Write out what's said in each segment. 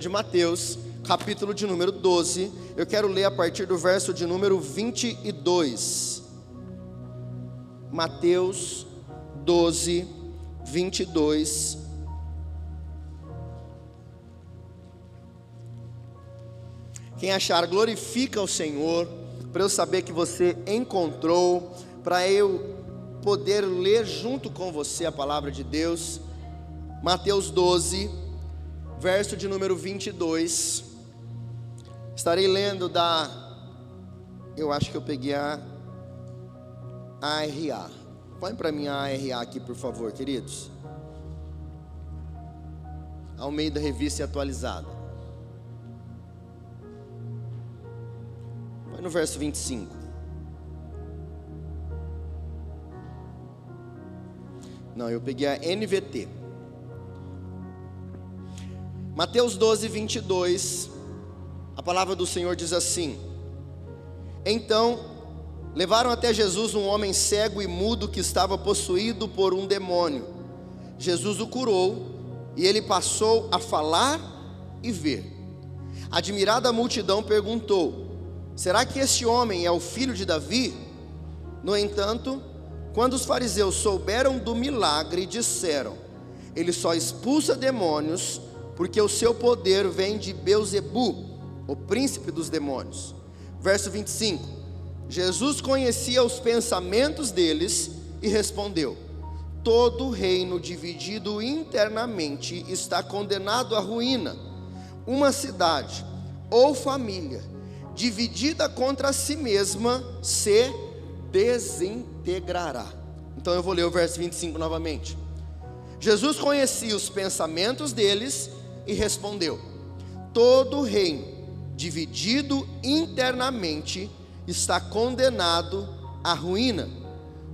De Mateus, capítulo de número 12, eu quero ler a partir do verso de número 22. Mateus 12, 22. Quem achar, glorifica o Senhor, para eu saber que você encontrou, para eu poder ler junto com você a palavra de Deus. Mateus 12, verso de número 22, estarei lendo eu acho que eu peguei a ARA, põe para mim a ARA aqui por favor, queridos, Almeida Revista Atualizada, põe no verso 25, não, eu peguei a NVT, Mateus 12, 22, a palavra do Senhor diz assim: Então, levaram até Jesus um homem cego e mudo que estava possuído por um demônio. Jesus o curou e ele passou a falar e ver. Admirada a multidão perguntou: Será que este homem é o filho de Davi? No entanto, quando os fariseus souberam do milagre, disseram: Ele só expulsa demônios porque o seu poder vem de Belzebu, o príncipe dos demônios. Verso 25, Jesus conhecia os pensamentos deles e respondeu: Todo reino dividido internamente está condenado à ruína. Uma cidade ou família dividida contra si mesma se desintegrará. Então eu vou ler o verso 25 novamente. Jesus conhecia os pensamentos deles e respondeu: Todo reino dividido internamente está condenado à ruína.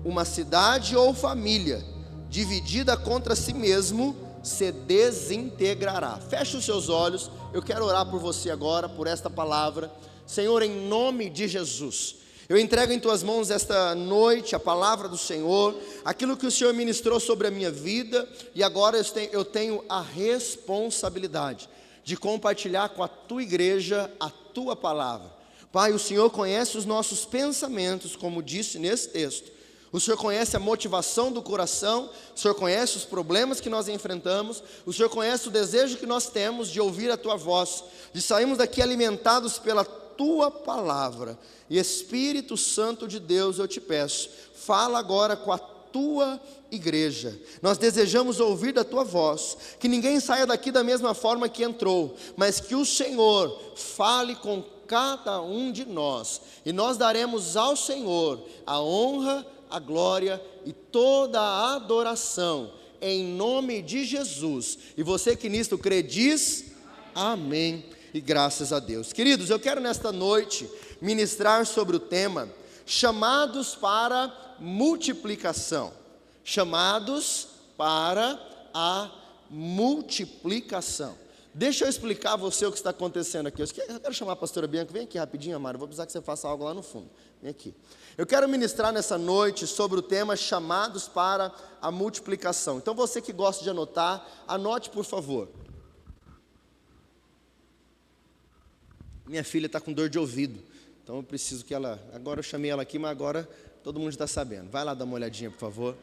Uma cidade ou família dividida contra si mesmo se desintegrará. Feche os seus olhos, eu quero orar por você agora, por esta palavra. Senhor, em nome de Jesus, eu entrego em tuas mãos esta noite a palavra do Senhor, aquilo que o Senhor ministrou sobre a minha vida, e agora eu tenho a responsabilidade de compartilhar com a tua igreja a tua palavra. Pai, o Senhor conhece os nossos pensamentos, como disse nesse texto. O Senhor conhece a motivação do coração, o Senhor conhece os problemas que nós enfrentamos, o Senhor conhece o desejo que nós temos de ouvir a tua voz, de sairmos daqui alimentados pela tua palavra. E Espírito Santo de Deus, eu te peço, fala agora com a tua igreja. Nós desejamos ouvir da tua voz, que ninguém saia daqui da mesma forma que entrou, mas que o Senhor fale com cada um de nós, e nós daremos ao Senhor a honra, a glória e toda a adoração, em nome de Jesus. E você que nisto crê, diz amém e graças a Deus. Queridos, eu quero nesta noite ministrar sobre o tema chamados para multiplicação. Chamados para a multiplicação. Deixa eu explicar a você o que está acontecendo aqui. Eu quero chamar a pastora Bianca, vem aqui rapidinho, Amara, eu vou precisar que você faça algo lá no fundo. Vem aqui. Eu quero ministrar nessa noite sobre o tema chamados para a multiplicação. Então você que gosta de anotar, anote por favor. Minha filha está com dor de ouvido, então eu preciso que ela, agora eu chamei ela aqui, mas agora todo mundo está sabendo. Vai lá dar uma olhadinha por favor.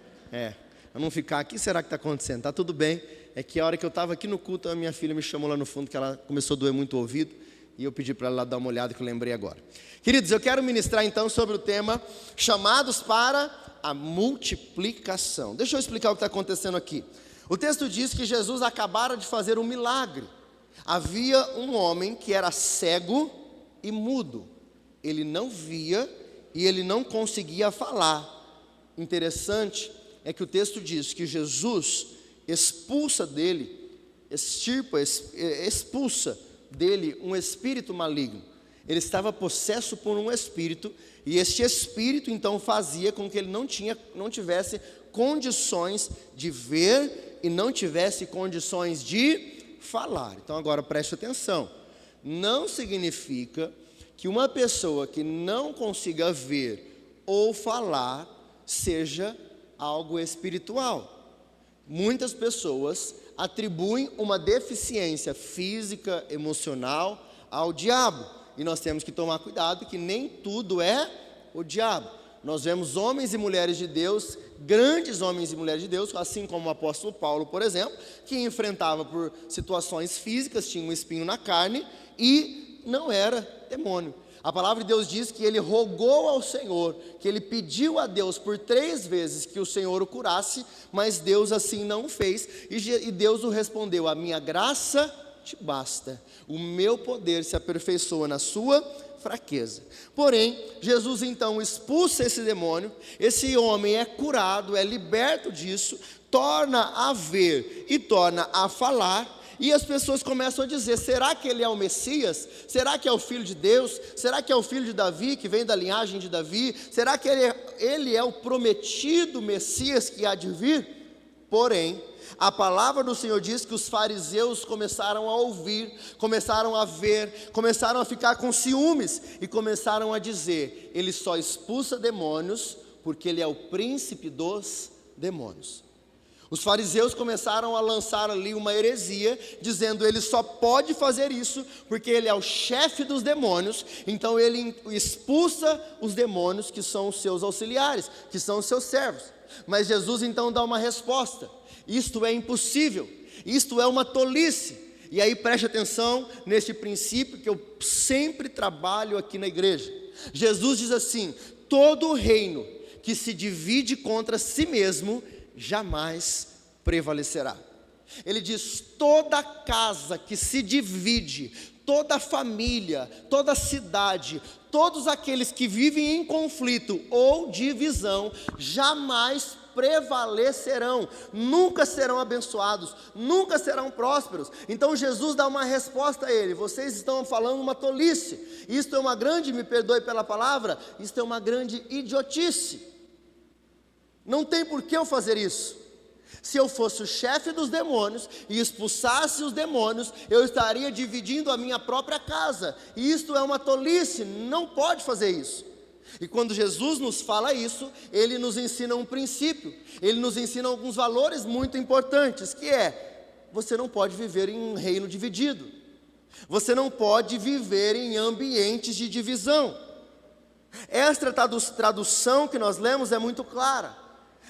Eu não ficar aqui, será que está acontecendo? Está tudo bem, é que a hora que eu estava aqui no culto, a minha filha me chamou lá no fundo, que ela começou a doer muito o ouvido, e eu pedi para ela lá dar uma olhada, que eu lembrei agora. Queridos, eu quero ministrar então sobre o tema chamados para a multiplicação. Deixa eu explicar o que está acontecendo aqui. O texto diz que Jesus acabara de fazer um milagre. Havia um homem que era cego e mudo. Ele não via e ele não conseguia falar. Interessante é que o texto diz que Jesus expulsa dele, expulsa dele um espírito maligno. Ele estava possesso por um espírito, e este espírito então fazia com que ele não tivesse condições de ver e não tivesse condições de falar. Então agora preste atenção, não significa que uma pessoa que não consiga ver ou falar seja algo espiritual. Muitas pessoas atribuem uma deficiência física, emocional ao diabo. E nós temos que tomar cuidado que nem tudo é o diabo. Nós vemos homens e mulheres de Deus, grandes homens e mulheres de Deus, assim como o apóstolo Paulo, por exemplo, que enfrentava por situações físicas, tinha um espinho na carne e não era demônio. A palavra de Deus diz que ele rogou ao Senhor, que ele pediu a Deus por 3 vezes que o Senhor o curasse, mas Deus assim não o fez, e Deus o respondeu: a minha graça te basta, o meu poder se aperfeiçoa na sua fraqueza. Porém, Jesus então expulsa esse demônio, esse homem é curado, é liberto disso, torna a ver e torna a falar, e as pessoas começam a dizer: será que ele é o Messias? Será que é o Filho de Deus? Será que é o filho de Davi, que vem da linhagem de Davi? Será que ele é o prometido Messias que há de vir? Porém, a palavra do Senhor diz que os fariseus começaram a ouvir, começaram a ver, começaram a ficar com ciúmes e começaram a dizer: ele só expulsa demônios porque ele é o príncipe dos demônios. Os fariseus começaram a lançar ali uma heresia, dizendo: ele só pode fazer isso porque ele é o chefe dos demônios, então ele expulsa os demônios que são os seus auxiliares, que são os seus servos. Mas Jesus então dá uma resposta: isto é impossível, isto é uma tolice. E aí preste atenção neste princípio que eu sempre trabalho aqui na igreja. Jesus diz assim: todo reino que se divide contra si mesmo jamais prevalecerá. Ele diz: toda casa que se divide, toda família, toda cidade, todos aqueles que vivem em conflito ou divisão, jamais prevalecerão, nunca serão abençoados, nunca serão prósperos. Então Jesus dá uma resposta a ele: vocês estão falando uma tolice, isto é uma grande, me perdoe pela palavra, isto é uma grande idiotice. Não tem por que eu fazer isso. Se eu fosse o chefe dos demônios e expulsasse os demônios, eu estaria dividindo a minha própria casa, e isto é uma tolice, não pode fazer isso. E quando Jesus nos fala isso, ele nos ensina um princípio, ele nos ensina alguns valores muito importantes, que é: você não pode viver em um reino dividido, você não pode viver em ambientes de divisão. Esta tradução que nós lemos é muito clara.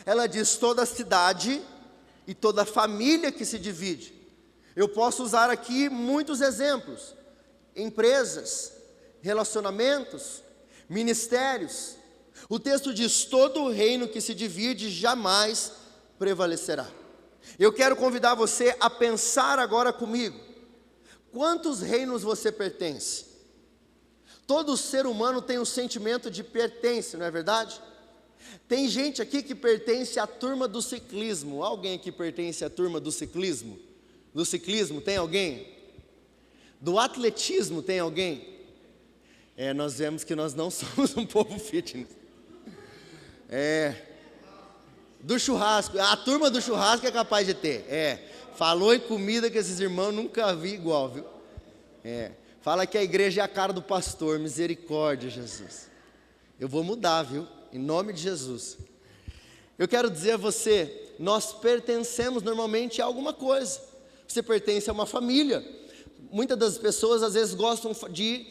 Ela diz: toda cidade e toda família que se divide. Eu posso usar aqui muitos exemplos: empresas, relacionamentos, ministérios. O texto diz: todo reino que se divide jamais prevalecerá. Eu quero convidar você a pensar agora comigo: quantos reinos você pertence? Todo ser humano tem um sentimento de pertence, não é verdade? Tem gente aqui que pertence à turma do ciclismo. Alguém aqui pertence à turma do ciclismo? Do ciclismo, tem alguém? Do atletismo, tem alguém? Nós vemos que nós não somos um povo fitness. Do churrasco, a turma do churrasco é capaz de ter. Falou em comida que esses irmãos nunca vi igual, viu? Fala que a igreja é a cara do pastor, misericórdia, Jesus. Eu vou mudar, viu? Em nome de Jesus. Eu quero dizer a você, nós pertencemos normalmente a alguma coisa. Você pertence a uma família. Muitas das pessoas às vezes gostam de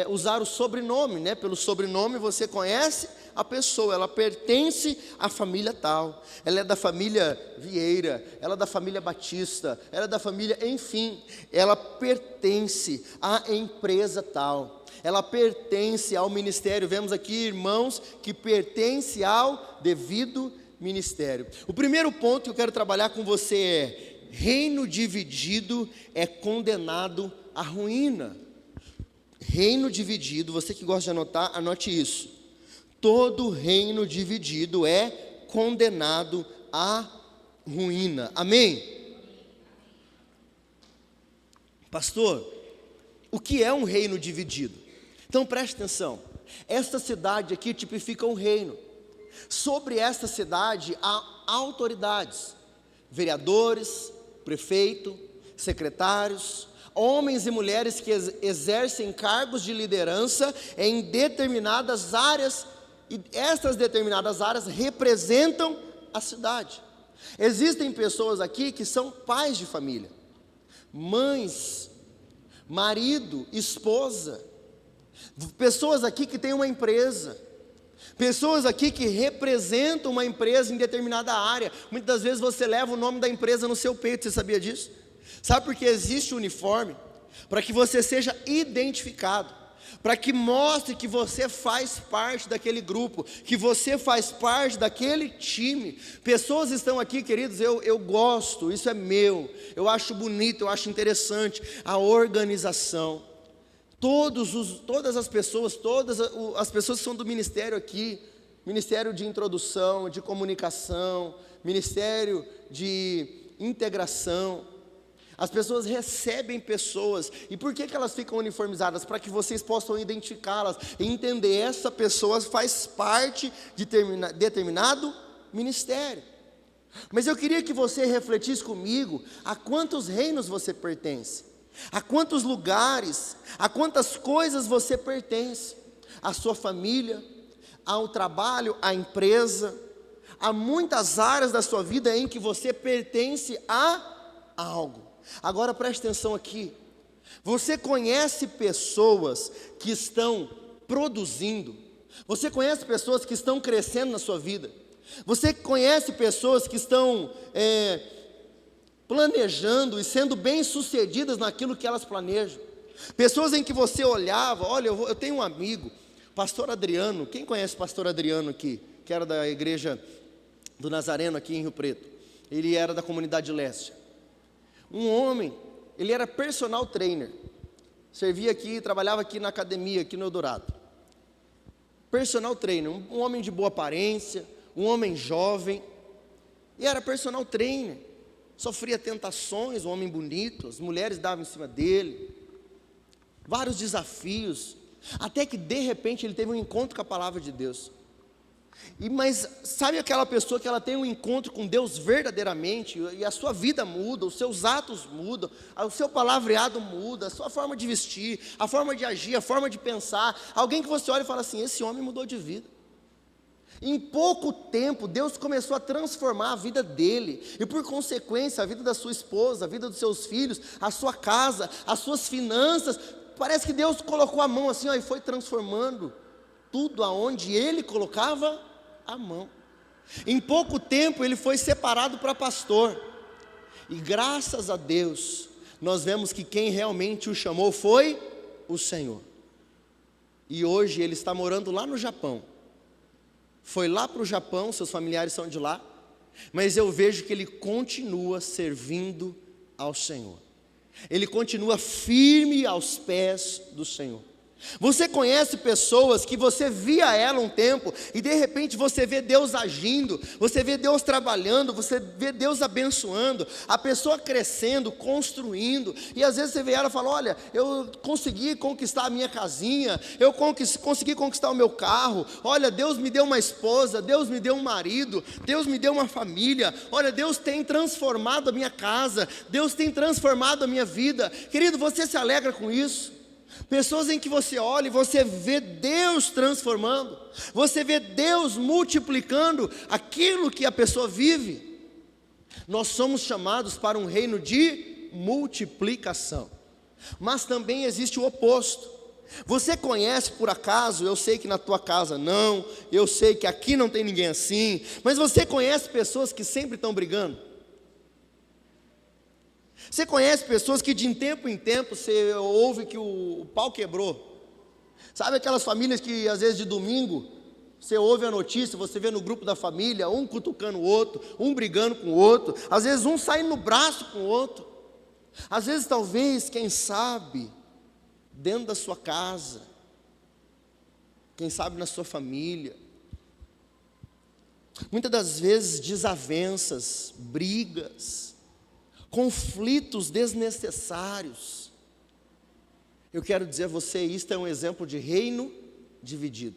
usar o sobrenome, né? Pelo sobrenome você conhece a pessoa, ela pertence à família tal, ela é da família Vieira, ela é da família Batista, ela é da família, enfim, ela pertence à empresa tal, ela pertence ao ministério. Vemos aqui irmãos que pertencem ao devido ministério. O primeiro ponto que eu quero trabalhar com você é: reino dividido é condenado à ruína. Reino dividido, você que gosta de anotar, anote isso. Todo reino dividido é condenado à ruína. Amém? Pastor, o que é um reino dividido? Então preste atenção. Esta cidade aqui tipifica um reino. Sobre esta cidade há autoridades, vereadores, prefeito, secretários, homens e mulheres que exercem cargos de liderança em determinadas áreas, e estas determinadas áreas representam a cidade. Existem pessoas aqui que são pais de família, mães, marido, esposa, pessoas aqui que têm uma empresa, pessoas aqui que representam uma empresa em determinada área. Muitas das vezes você leva o nome da empresa no seu peito, você sabia disso? Sabe por que existe o uniforme? Para que você seja identificado, para que mostre que você faz parte daquele grupo, que você faz parte daquele time. Pessoas estão aqui, queridos, eu gosto, isso é meu, eu acho bonito, eu acho interessante, a organização. Todas as pessoas que são do ministério aqui, ministério de introdução, de comunicação, ministério de integração, as pessoas recebem pessoas. E por que elas ficam uniformizadas? Para que vocês possam identificá-las e entender, essa pessoa faz parte de determinado ministério. Mas eu queria que você refletisse comigo, a quantos reinos você pertence, a quantos lugares, a quantas coisas você pertence, à sua família, ao trabalho, à empresa. Há muitas áreas da sua vida em que você pertence a algo. Agora preste atenção aqui, você conhece pessoas que estão produzindo, você conhece pessoas que estão crescendo na sua vida, você conhece pessoas que estão planejando e sendo bem-sucedidas naquilo que elas planejam, pessoas em que você olhava, olha, eu tenho um amigo, pastor Adriano. Quem conhece o pastor Adriano aqui, que era da igreja do Nazareno aqui em Rio Preto? Ele era da comunidade leste. Um homem, ele era personal trainer, servia aqui, trabalhava aqui na academia, aqui no Eldorado. Personal trainer, um homem de boa aparência, um homem jovem, e era personal trainer, sofria tentações, um homem bonito, as mulheres davam em cima dele, vários desafios, até que de repente ele teve um encontro com a palavra de Deus. Mas sabe aquela pessoa que ela tem um encontro com Deus verdadeiramente, e a sua vida muda, os seus atos mudam, o seu palavreado muda, a sua forma de vestir, a forma de agir, a forma de pensar, alguém que você olha e fala assim, esse homem mudou de vida. Em pouco tempo, Deus começou a transformar a vida dele, e por consequência, a vida da sua esposa, a vida dos seus filhos, a sua casa, as suas finanças. Parece que Deus colocou a mão assim, ó, e foi transformando tudo aonde ele colocava a mão. Em pouco tempo ele foi separado para pastor, e graças a Deus, nós vemos que quem realmente o chamou foi o Senhor. E hoje ele está morando lá no Japão, foi lá para o Japão, seus familiares são de lá, mas eu vejo que ele continua servindo ao Senhor, ele continua firme aos pés do Senhor. Você conhece pessoas que você via ela um tempo, e de repente você vê Deus agindo, você vê Deus trabalhando, você vê Deus abençoando, a pessoa crescendo, construindo, e às vezes você vê ela e fala, olha, eu consegui conquistar a minha casinha, eu consegui conquistar o meu carro, olha, Deus me deu uma esposa, Deus me deu um marido, Deus me deu uma família, olha, Deus tem transformado a minha casa, Deus tem transformado a minha vida. Querido, você se alegra com isso? Pessoas em que você olha e você vê Deus transformando, você vê Deus multiplicando aquilo que a pessoa vive. Nós somos chamados para um reino de multiplicação, mas também existe o oposto. Você conhece por acaso, eu sei que na tua casa não, eu sei que aqui não tem ninguém assim, mas você conhece pessoas que sempre estão brigando? Você conhece pessoas que de tempo em tempo você ouve que o pau quebrou? Sabe aquelas famílias que às vezes de domingo você ouve a notícia, você vê no grupo da família, um cutucando o outro, um brigando com o outro, às vezes um saindo no braço com o outro, às vezes talvez, quem sabe, dentro da sua casa, quem sabe na sua família, muitas das vezes desavenças, brigas, conflitos desnecessários. Eu quero dizer a você, isto é um exemplo de reino dividido.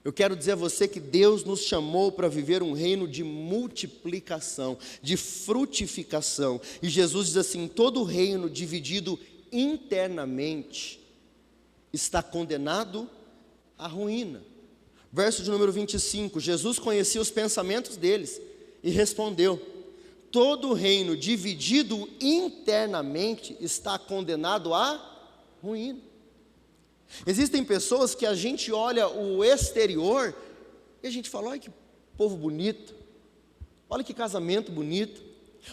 Eu quero dizer a você que Deus nos chamou para viver um reino de multiplicação, de frutificação. E Jesus diz assim, todo reino dividido internamente está condenado à ruína. Verso de número 25, Jesus conhecia os pensamentos deles e respondeu: todo reino dividido internamente está condenado à ruína. Existem pessoas que a gente olha o exterior e a gente fala: olha que povo bonito, olha que casamento bonito,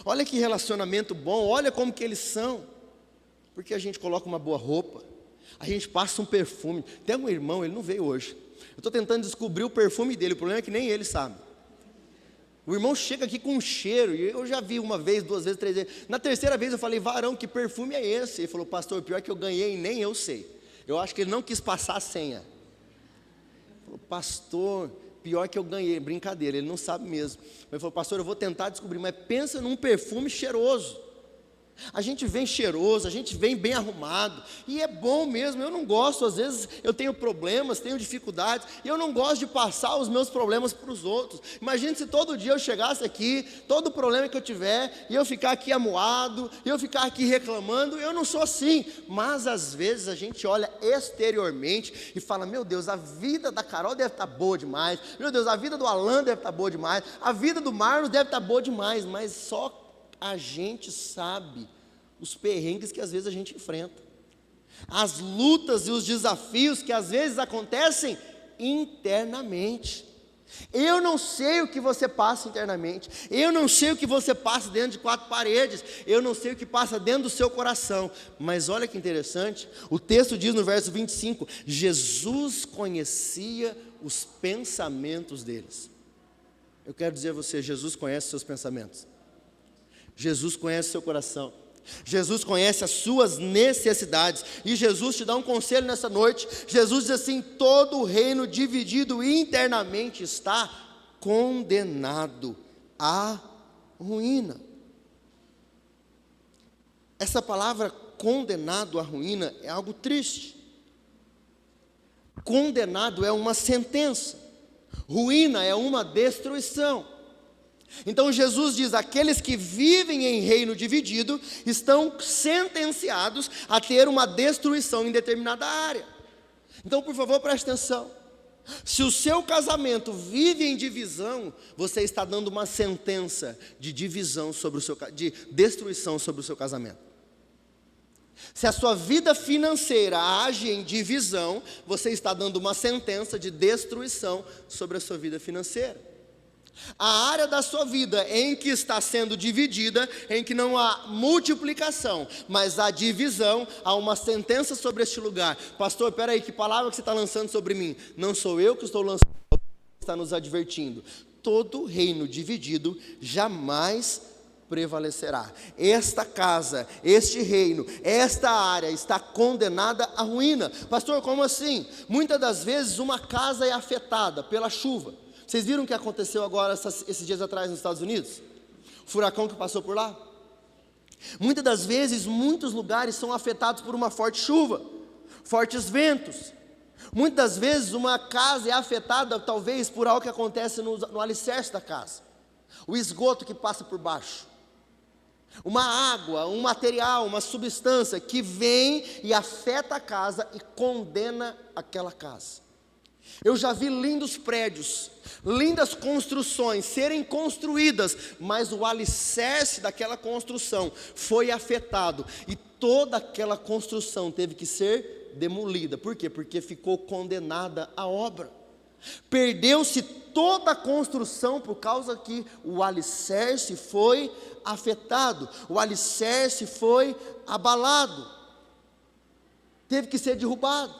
olha que relacionamento bom, olha como que eles são, porque a gente coloca uma boa roupa, a gente passa um perfume. Tem um irmão, ele não veio hoje, eu estou tentando descobrir o perfume dele, o problema é que nem ele sabe. O irmão chega aqui com um cheiro, e eu já vi uma vez, duas vezes, três vezes. Na terceira vez eu falei: varão, que perfume é esse? Ele falou: pastor, pior que eu ganhei, nem eu sei. Eu acho que ele não quis passar a senha. Ele falou: pastor, pior que eu ganhei. Brincadeira, ele não sabe mesmo. Ele falou: pastor, eu vou tentar descobrir, mas pensa num perfume cheiroso. A gente vem cheiroso, a gente vem bem arrumado, e é bom mesmo. Eu não gosto, às vezes eu tenho problemas, tenho dificuldades, e eu não gosto de passar os meus problemas para os outros. Imagine se todo dia eu chegasse aqui, todo problema que eu tiver, e eu ficar aqui amuado, e eu ficar aqui reclamando. Eu não sou assim, mas às vezes a gente olha exteriormente e fala: meu Deus, a vida da Carol deve estar boa demais, meu Deus, a vida do Alan deve estar boa demais, a vida do Marlos deve estar boa demais, mas só a gente sabe os perrengues que às vezes a gente enfrenta, as lutas e os desafios que às vezes acontecem internamente. Eu não sei o que você passa internamente, eu não sei o que você passa dentro de quatro paredes, eu não sei o que passa dentro do seu coração, mas olha que interessante, o texto diz no verso 25, Jesus conhecia os pensamentos deles. Eu quero dizer a você, Jesus conhece os seus pensamentos, Jesus conhece o seu coração, Jesus conhece as suas necessidades, e Jesus te dá um conselho nessa noite. Jesus diz assim: todo reino dividido internamente está condenado à ruína. Essa palavra condenado à ruína é algo triste. Condenado é uma sentença, ruína é uma destruição. Então Jesus diz: aqueles que vivem em reino dividido estão sentenciados a ter uma destruição em determinada área. Então, por favor, preste atenção. Se o seu casamento vive em divisão, você está dando uma sentença de divisão sobre o seu, de destruição sobre o seu casamento. Se a sua vida financeira age em divisão, você está dando uma sentença de destruição sobre a sua vida financeira. A área da sua vida em que está sendo dividida, em que não há multiplicação, mas há divisão, há uma sentença sobre este lugar. Pastor, espera aí, que palavra que você está lançando sobre mim? Não sou eu que estou lançando, está nos advertindo. Todo reino dividido jamais prevalecerá. Esta casa, este reino, esta área está condenada à ruína. Pastor, como assim? Muitas das vezes uma casa é afetada pela chuva. Vocês viram o que aconteceu agora esses dias atrás nos Estados Unidos? O furacão que passou por lá? Muitas das vezes, muitos lugares são afetados por uma forte chuva, fortes ventos. Muitas das vezes, uma casa é afetada talvez por algo que acontece no alicerce da casa. O esgoto que passa por baixo. Uma água, um material, uma substância que vem e afeta a casa e condena aquela casa. Eu já vi lindos prédios, lindas construções serem construídas, mas o alicerce daquela construção foi afetado e toda aquela construção teve que ser demolida. Por quê? Porque ficou condenada a obra. Perdeu-se toda a construção por causa que o alicerce foi afetado, o alicerce foi abalado, teve que ser derrubado.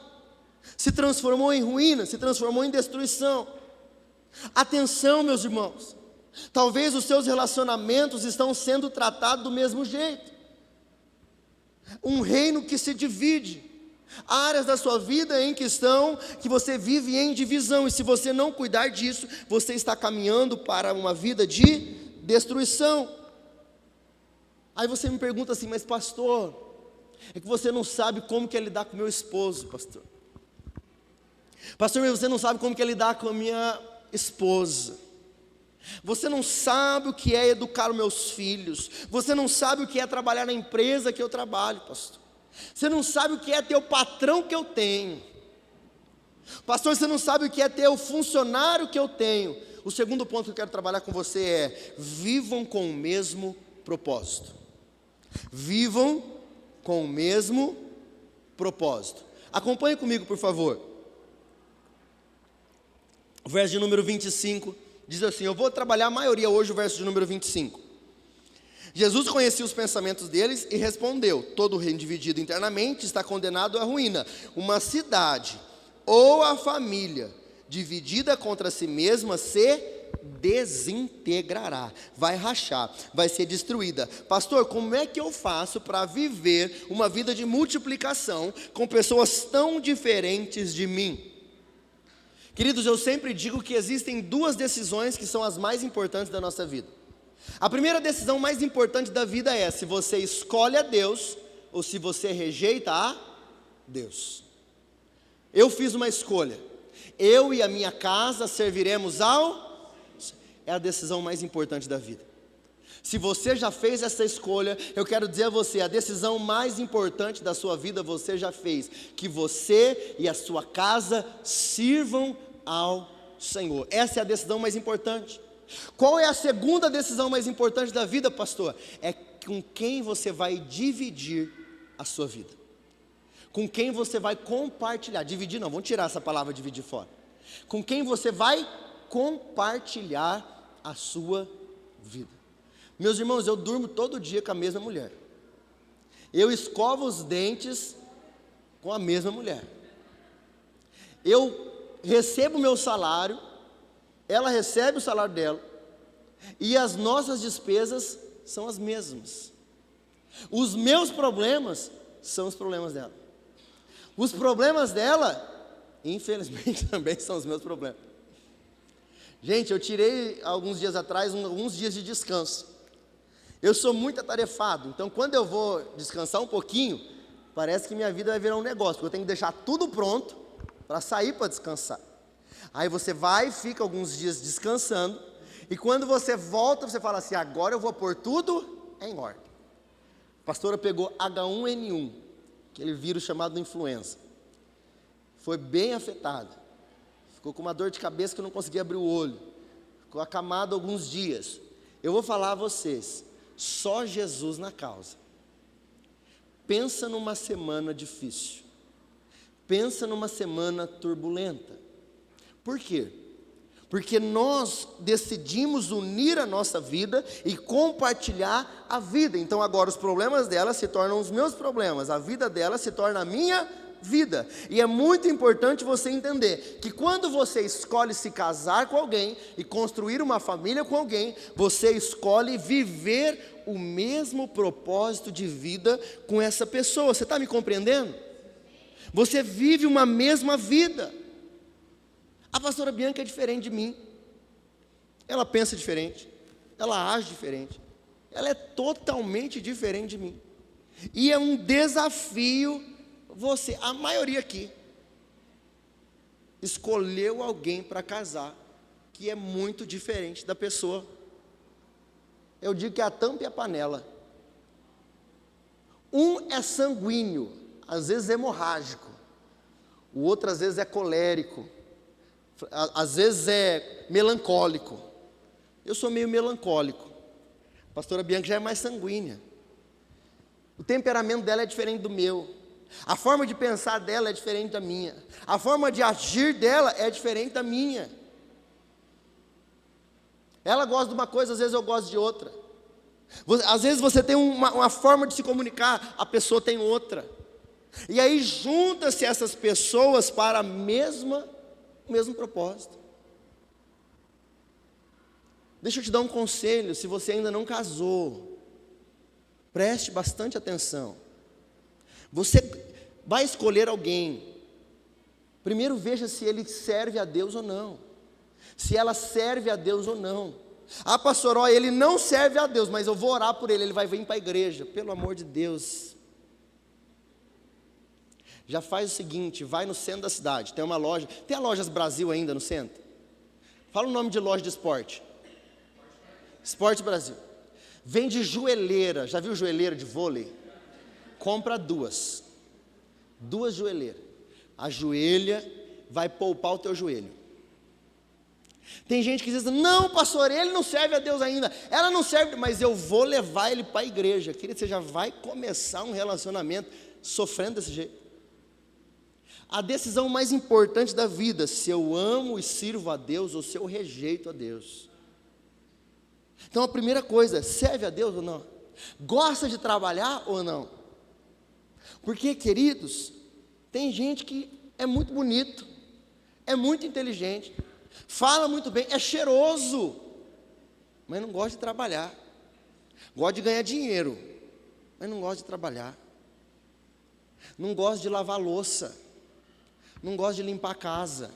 Se transformou em ruína, se transformou em destruição. Atenção, meus irmãos, talvez os seus relacionamentos estão sendo tratados do mesmo jeito. Um reino que se divide, áreas da sua vida em questão que você vive em divisão, e se você não cuidar disso, você está caminhando para uma vida de destruição. Aí você me pergunta assim: mas pastor, é que você não sabe como que é lidar com meu esposo, pastor. Pastor, você não sabe como que é lidar com a minha esposa. Você não sabe o que é educar os meus filhos. Você não sabe o que é trabalhar na empresa que eu trabalho, pastor. Você não sabe o que é ter o patrão que eu tenho. Pastor, você não sabe o que é ter o funcionário que eu tenho. O segundo ponto que eu quero trabalhar com você é: vivam com o mesmo propósito. Vivam com o mesmo propósito. Acompanhe comigo, por favor. O verso de número 25 diz assim, eu vou trabalhar a maioria hoje, o verso de número 25. Jesus conhecia os pensamentos deles e respondeu: todo reino dividido internamente está condenado à ruína. Uma cidade ou a família dividida contra si mesma se desintegrará, vai rachar, vai ser destruída. Pastor, como é que eu faço para viver uma vida de multiplicação com pessoas tão diferentes de mim? Queridos, eu sempre digo que existem duas decisões que são as mais importantes da nossa vida. A primeira decisão mais importante da vida é se você escolhe a Deus ou se você rejeita a Deus. Eu fiz uma escolha. Eu e a minha casa serviremos ao... É a decisão mais importante da vida. Se você já fez essa escolha, eu quero dizer a você, a decisão mais importante da sua vida você já fez. Que você e a sua casa sirvam ao Senhor. Essa é a decisão mais importante. Qual é a segunda decisão mais importante da vida, pastor? É com quem você vai dividir a sua vida. Com quem você vai compartilhar. Dividir não, vamos tirar essa palavra dividir fora. Com quem você vai compartilhar a sua vida. Meus irmãos, eu durmo todo dia com a mesma mulher. Eu escovo os dentes com a mesma mulher. Eu recebo o meu salário, ela recebe o salário dela, e as nossas despesas são as mesmas. Os meus problemas são os problemas dela. Os problemas dela, infelizmente, também são os meus problemas. Gente, eu tirei alguns dias atrás, alguns dias de descanso. Eu sou muito atarefado, então quando eu vou descansar um pouquinho, parece que minha vida vai virar um negócio, porque eu tenho que deixar tudo pronto para sair para descansar. Aí você vai, fica alguns dias descansando, e quando você volta, você fala assim, agora eu vou pôr tudo em ordem. A pastora pegou H1N1, aquele vírus chamado influenza. Foi bem afetado. Ficou com uma dor de cabeça que não conseguia abrir o olho. Ficou acamado alguns dias. Eu vou falar a vocês, só Jesus na causa. Pensa numa semana difícil. Pensa numa semana turbulenta. Por quê? Porque nós decidimos unir a nossa vida e compartilhar a vida. Então agora os problemas dela se tornam os meus problemas, a vida dela se torna a minha vida. E é muito importante você entender que quando você escolhe se casar com alguém e construir uma família com alguém, você escolhe viver o mesmo propósito de vida com essa pessoa. Você está me compreendendo? Você vive uma mesma vida. A pastora Bianca é diferente de mim. Ela pensa diferente. Ela age diferente. Ela é totalmente diferente de mim. E é um desafio você, a maioria aqui, escolheu alguém para casar que é muito diferente da pessoa. Eu digo que é a tampa e a panela. Um é sanguíneo, às vezes é hemorrágico. O outro às vezes é colérico. Às vezes é melancólico. Eu sou meio melancólico. A pastora Bianca já é mais sanguínea. O temperamento dela é diferente do meu. A forma de pensar dela é diferente da minha. A forma de agir dela é diferente da minha. Ela gosta de uma coisa, às vezes eu gosto de outra. Às vezes você tem uma forma de se comunicar, a pessoa tem outra. E aí juntam-se essas pessoas para o mesmo propósito. Deixa eu te dar um conselho, se você ainda não casou, preste bastante atenção. Você vai escolher alguém, primeiro veja se ele serve a Deus ou não, se ela serve a Deus ou não. Ah, pastor, ó, ele não serve a Deus, mas eu vou orar por ele, ele vai vir para a igreja. Pelo amor de Deus, já faz o seguinte, vai no centro da cidade, tem uma loja, tem a Lojas Brasil ainda no centro? Fala o nome de loja de esporte. Esporte Brasil. Vende joelheira, já viu joelheira de vôlei? Compra duas joelheiras. Ajoelha, vai poupar o teu joelho. Tem gente que diz, não pastor, ele não serve a Deus ainda, ela não serve, mas eu vou levar ele para a igreja. Querido, você já vai começar um relacionamento sofrendo desse jeito. A decisão mais importante da vida, se eu amo e sirvo a Deus ou se eu rejeito a Deus. Então a primeira coisa, serve a Deus ou não? Gosta de trabalhar ou não? Porque, queridos, tem gente que é muito bonito, é muito inteligente, fala muito bem, é cheiroso, mas não gosta de trabalhar. Gosta de ganhar dinheiro, mas não gosta de trabalhar. Não gosta de lavar louça, não gosta de limpar a casa.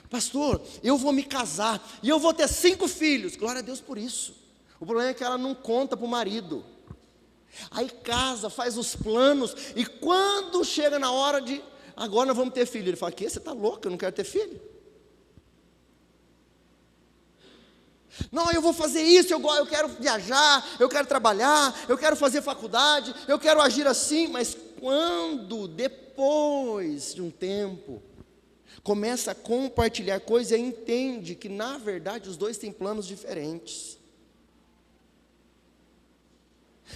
Pastor, eu vou me casar e eu vou ter 5 filhos. Glória a Deus por isso. O problema é que ela não conta para o marido. Aí casa, faz os planos, e quando chega na hora de, agora nós vamos ter filho, ele fala, que você está louco, eu não quero ter filho. Não, eu vou fazer isso, eu quero viajar, eu quero trabalhar, eu quero fazer faculdade, eu quero agir assim, mas quando, depois de um tempo, começa a compartilhar coisas e entende que na verdade os dois têm planos diferentes.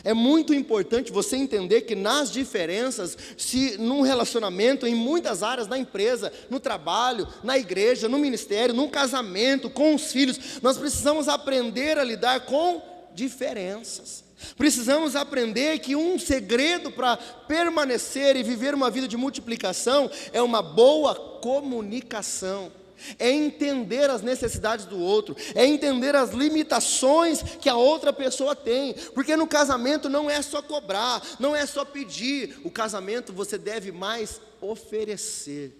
É muito importante você entender que nas diferenças, se num relacionamento, em muitas áreas, na empresa, no trabalho, na igreja, no ministério, num casamento, com os filhos, nós precisamos aprender a lidar com diferenças. Precisamos aprender que um segredo para permanecer e viver uma vida de multiplicação é uma boa comunicação. É entender as necessidades do outro, é entender as limitações que a outra pessoa tem, porque no casamento não é só cobrar, não é só pedir, o casamento você deve mais oferecer.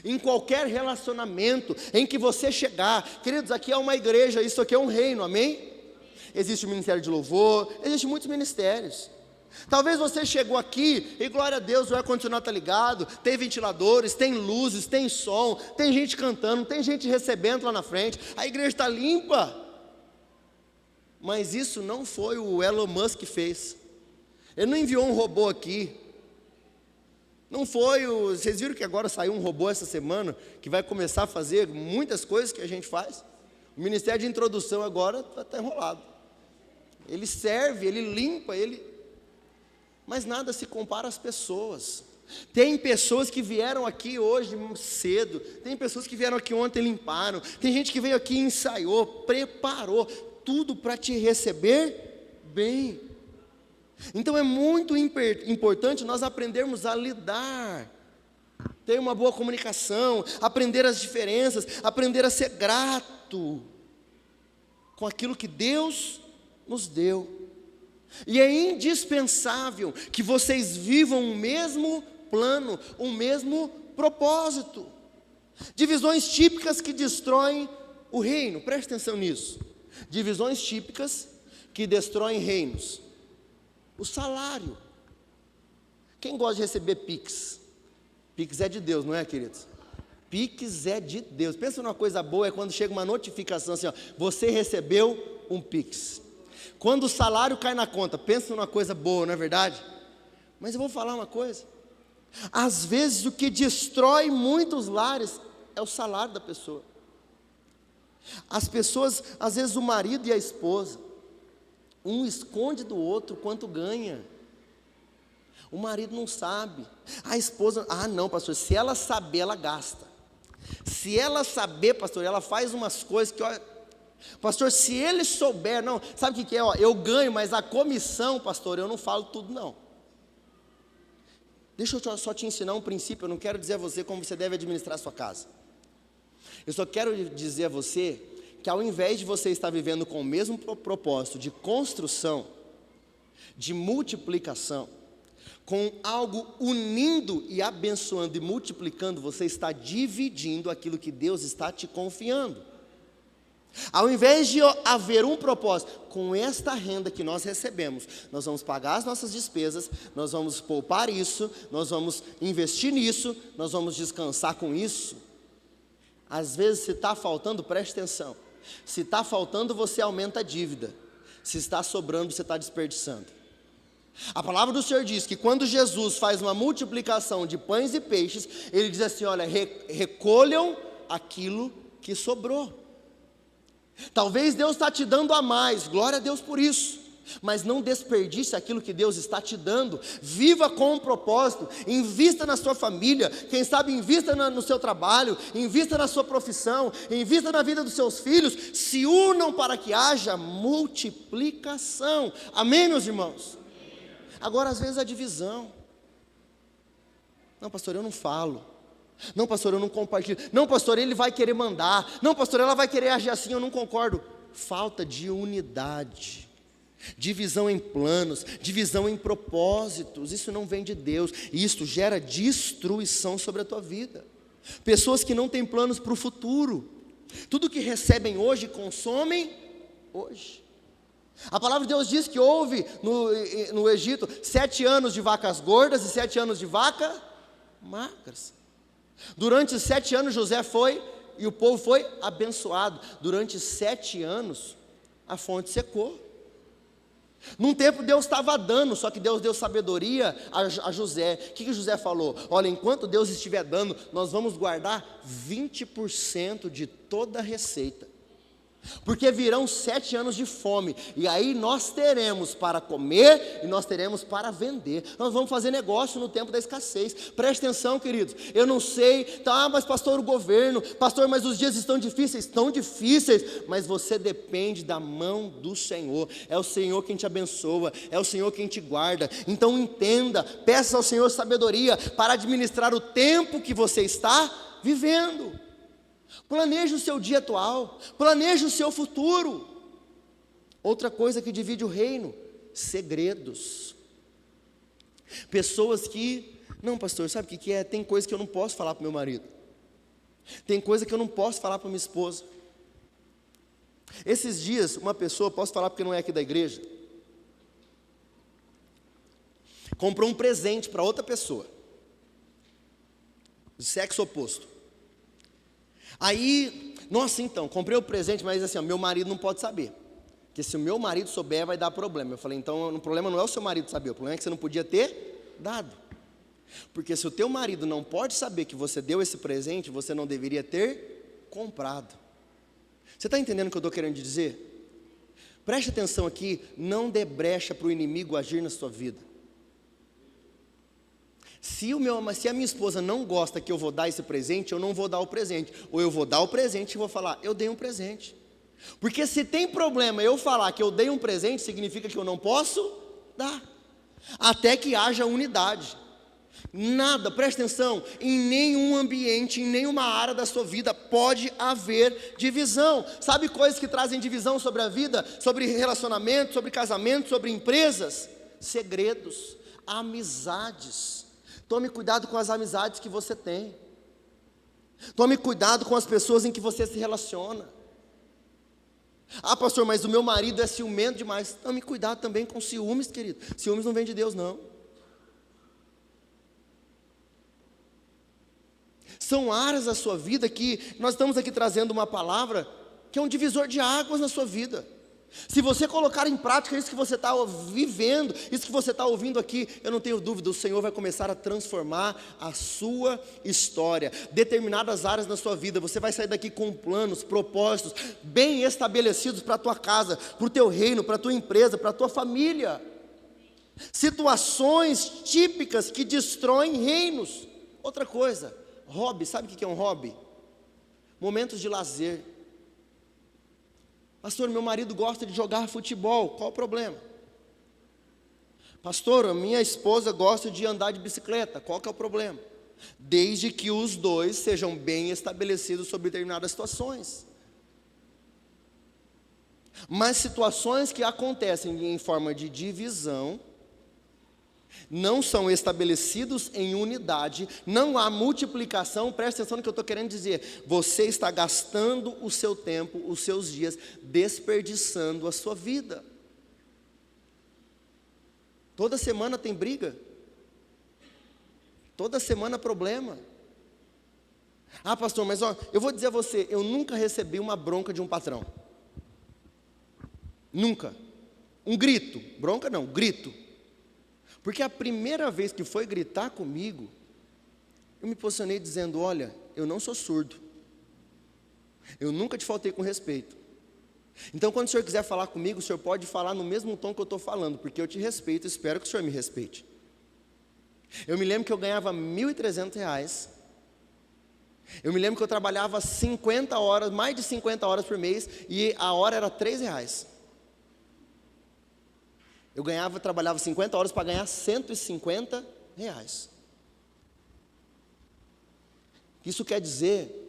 Em qualquer relacionamento em que você chegar, queridos, aqui é uma igreja, isso aqui é um reino, amém? Existe o ministério de louvor, existem muitos ministérios. Talvez você chegou aqui e glória a Deus, o ar-condicionado está ligado, tem ventiladores, tem luzes, tem som, tem gente cantando, tem gente recebendo lá na frente, a igreja está limpa. Mas isso não foi o Elon Musk que fez. Ele não enviou um robô aqui. Não foi o... Vocês viram que agora saiu um robô essa semana que vai começar a fazer muitas coisas que a gente faz? O ministério de introdução agora está enrolado. Ele serve, ele limpa, mas nada se compara às pessoas. Tem pessoas que vieram aqui hoje cedo, tem pessoas que vieram aqui ontem e limparam, tem gente que veio aqui e ensaiou, preparou, tudo para te receber bem. Então é muito importante nós aprendermos a lidar, ter uma boa comunicação, aprender as diferenças, aprender a ser grato com aquilo que Deus nos deu. E é indispensável que vocês vivam o mesmo plano, o mesmo propósito. Divisões típicas que destroem o reino, preste atenção nisso. Divisões típicas que destroem reinos. O salário. Quem gosta de receber Pix? Pix é de Deus, não é, queridos? Pix é de Deus. Pensa numa coisa boa, é quando chega uma notificação assim, ó, você recebeu um Pix. Quando o salário cai na conta, pensa numa coisa boa, não é verdade? Mas eu vou falar uma coisa. Às vezes o que destrói muitos lares é o salário da pessoa. As pessoas, às vezes o marido e a esposa, um esconde do outro quanto ganha. O marido não sabe. A esposa, não pastor, se ela saber, ela gasta. Se ela saber, pastor, ela faz umas coisas que, olha, pastor, se ele souber, não, sabe o que é? Ó, eu ganho, mas a comissão, pastor, eu não falo tudo não. Deixa eu só te ensinar um princípio, eu não quero dizer a você como você deve administrar a sua casa. Eu só quero dizer a você que ao invés de você estar vivendo com o mesmo propósito de construção, de multiplicação, com algo unindo e abençoando e multiplicando, você está dividindo aquilo que Deus está te confiando. Ao invés de haver um propósito, com esta renda que nós recebemos, nós vamos pagar as nossas despesas, nós vamos poupar isso, nós vamos investir nisso, nós vamos descansar com isso. Às vezes se está faltando, preste atenção, se está faltando você aumenta a dívida, se está sobrando você está desperdiçando. A palavra do Senhor diz que quando Jesus faz uma multiplicação de pães e peixes, Ele diz assim, olha, recolham aquilo que sobrou. Talvez Deus está te dando a mais, glória a Deus por isso, mas não desperdice aquilo que Deus está te dando. Viva com um propósito, invista na sua família, quem sabe invista no seu trabalho, invista na sua profissão, invista na vida dos seus filhos, se unam para que haja multiplicação, amém, meus irmãos? Agora, às vezes, a divisão. Não, pastor, eu não falo. Não, pastor, eu não compartilho. Não, pastor, ele vai querer mandar. Não, pastor, ela vai querer agir assim, eu não concordo. Falta de unidade. Divisão em planos, divisão em propósitos. Isso não vem de Deus. E isso gera destruição sobre a tua vida. Pessoas que não têm planos para o futuro. Tudo que recebem hoje, consomem hoje. A palavra de Deus diz que houve no Egito 7 anos de vacas gordas e 7 anos de vacas magras. Durante 7 anos José foi e o povo foi abençoado. Durante 7 anos a fonte secou. Num tempo Deus estava dando, só que Deus deu sabedoria a José. O que José falou? Olha, enquanto Deus estiver dando, nós vamos guardar 20% de toda a receita. Porque virão 7 anos de fome, e aí nós teremos para comer, e nós teremos para vender. Nós vamos fazer negócio no tempo da escassez. Preste atenção, queridos, eu não sei, tá, mas pastor, o governo, pastor, mas os dias estão difíceis, mas você depende da mão do Senhor. É o Senhor quem te abençoa, é o Senhor quem te guarda. Então entenda, peça ao Senhor sabedoria para administrar o tempo que você está vivendo. Planeje o seu dia atual, planeje o seu futuro. Outra coisa que divide o reino: segredos. Pessoas que, não, pastor, sabe o que é? Tem coisa que eu não posso falar para o meu marido, tem coisa que eu não posso falar para minha esposa. Esses dias, uma pessoa, posso falar porque não é aqui da igreja, comprou um presente para outra pessoa, de sexo oposto. Aí, nossa, então, comprei o presente, mas assim, ó, meu marido não pode saber, porque se o meu marido souber, vai dar problema. Eu falei, então, o problema não é o seu marido saber, o problema é que você não podia ter dado, porque se o teu marido não pode saber que você deu esse presente, você não deveria ter comprado. Você está entendendo o que eu estou querendo dizer? Preste atenção aqui, não dê brecha para o inimigo agir na sua vida. Se a minha esposa não gosta que eu vou dar esse presente, eu não vou dar o presente. Ou eu vou dar o presente e vou falar, eu dei um presente. Porque se tem problema eu falar que eu dei um presente, significa que eu não posso dar. Até que haja unidade. Nada, preste atenção, em nenhum ambiente, em nenhuma área da sua vida pode haver divisão. Sabe coisas que trazem divisão sobre a vida? Sobre relacionamento, sobre casamento, sobre empresas? Segredos, amizades. Tome cuidado com as amizades que você tem. Tome cuidado com as pessoas em que você se relaciona. Ah, pastor, mas o meu marido é ciumento demais. Tome cuidado também com ciúmes, querido. Ciúmes não vem de Deus, não. São áreas da sua vida que nós estamos aqui trazendo uma palavra que é um divisor de águas na sua vida. Se você colocar em prática isso que você está vivendo, isso que você está ouvindo aqui, eu não tenho dúvida, o Senhor vai começar a transformar a sua história, determinadas áreas da sua vida. Você vai sair daqui com planos, propósitos bem estabelecidos para a tua casa, para o teu reino, para a tua empresa, para a tua família. Situações típicas que destroem reinos. Outra coisa, hobby, sabe o que é um hobby? Momentos de lazer. Pastor, meu marido gosta de jogar futebol, qual o problema? Pastor, a minha esposa gosta de andar de bicicleta, qual que é o problema? Desde que os dois sejam bem estabelecidos sobre determinadas situações. Mas situações que acontecem em forma de divisão, não são estabelecidos em unidade, não há multiplicação. Preste atenção no que eu estou querendo dizer. Você está gastando o seu tempo, os seus dias, desperdiçando a sua vida. Toda semana tem briga, toda semana problema. Ah, pastor, mas ó, eu vou dizer a você, eu nunca recebi uma bronca de um patrão. Nunca. Um grito, bronca não, grito. Porque a primeira vez que foi gritar comigo, eu me posicionei dizendo: olha, eu não sou surdo, eu nunca te faltei com respeito. Então quando o senhor quiser falar comigo, o senhor pode falar no mesmo tom que eu estou falando, porque eu te respeito e espero que o senhor me respeite. Eu me lembro que eu ganhava R$1.300, eu me lembro que eu trabalhava 50 horas, mais de 50 horas por mês, e a hora era R$3. Trabalhava 50 horas para ganhar R$150. Isso quer dizer